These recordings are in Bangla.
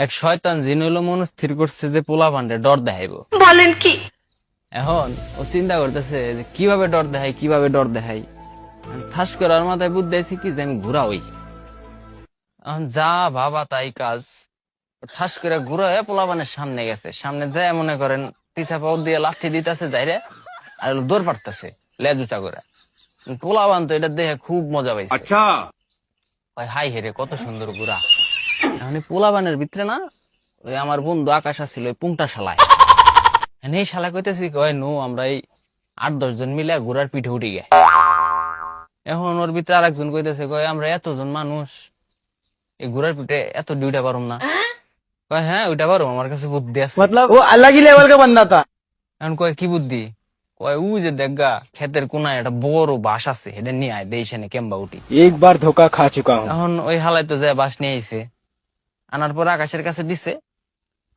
এক শয়তান জিন হইলো মনস্থির করছে যে পোলা পান্ডে ডর দেখাইব। বলেন কি? এখন ও চিন্তা করতেছে যে কিভাবে ডর দেখাই কিভাবে ডর দেখাই। ঠাস করে ওর মাথায় বুদ্ধি আছে কি যে আমি ঘুরা হই। এখন যা ভাবা তাই কাজ। ঠাস করে ঘুরা হয়ে পোলা পানের সামনে গেছে, সামনে যায় মনে করেন পিছা পাও দিয়ে লাথি দিতেছে যাইরে, আর দৌড় পারতেছে লেজ উঁচা করে। পোলা পান তো এটা দেখে খুব মজা পাইছে। अच्छा হাই হেরে কত সুন্দর ঘুরা। এখন পোলা পানের ভিতরে না ওই আমার বন্ধু আকাশ আসছিল ওই পুংটা শালায়। এই শালা কইতেছি কয় নো আমরা এই 8-10 জন মিলে ঘোড়ার পিঠে উঠি গে। এখন ওর ভিতরে আরেকজন কইতেছে কয় আমরা এতজন মানুষ এই ঘোড়ার পিঠে এত ডিউটা পারুম না। কয় হ্যাঁ ওইটা পারুম, আমার কাছে বুদ্ধি আছে। मतलब वो अलग ही लेवल का बंदा था। এখন কয় কি বুদ্ধি? কয় উ যে দেখগা ক্ষেতের কোনায় একটা বড় বাঁশ আছে, এটা নিয়ে আয় দেশে কেম্বা উঠি। एक बार धोखा खा चुका हूँ। এখন ওই হালাই তো যায় বাঁশ নিয়ে আইছে, আনার পর আকাশের কাছে দিছে।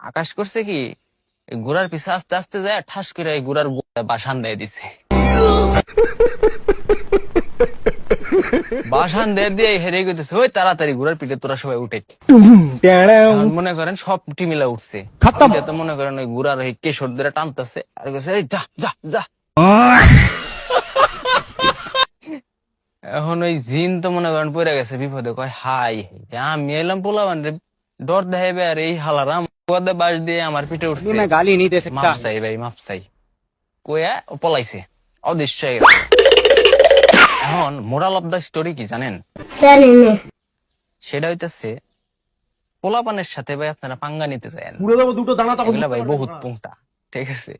আকাশ করছে কি এই ঘোড়ার পিছে আস্তে আস্তে যায় ঠাস করে এই ঘোড়ার বাসান দিয়ে দিছে। বাসান দিয়ে দিয়ে হেরে গেছে ওই তাড়াতাড়ি ঘোড়ার পিঠে তোরা সবাই উঠে। এখন মনে করেন সব টিমিলা উঠছে, এটা তো মনে করেন ওই ঘোড়ার ওই কেশর ধরে টানতেছে আর কইছে এই যা যা যা। এখন ওই জিন তো মনে করেন পড়ে গেছে বিপদে, কয় হাই আমি এলাম পোলাবান রে ডর দেখাইবে আর এই হালারাম বাস দিয়ে আমার পিঠে উঠছে। मैं गाली नहीं दे सकता। মাফ চাই ভাই মাফ চাই কইয়া ও পলাইছে অদৃশ্য হয়ে গেছে। এখন মোরাল অফ দা স্টোরি কি জানেন? সেটা হইতেছে পোলাপানের সাথে ভাই আপনারা পাঙ্গা নিতে চান, এগুলা ভাই বহুত পুংটা, ঠিক আছে?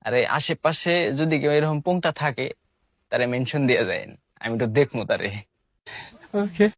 আরে আশেপাশে যদি কেউ এরকম পুংটা থাকে তারে মেনশন দিয়ে যায়, আমি তো দেখবো তারে। Okay.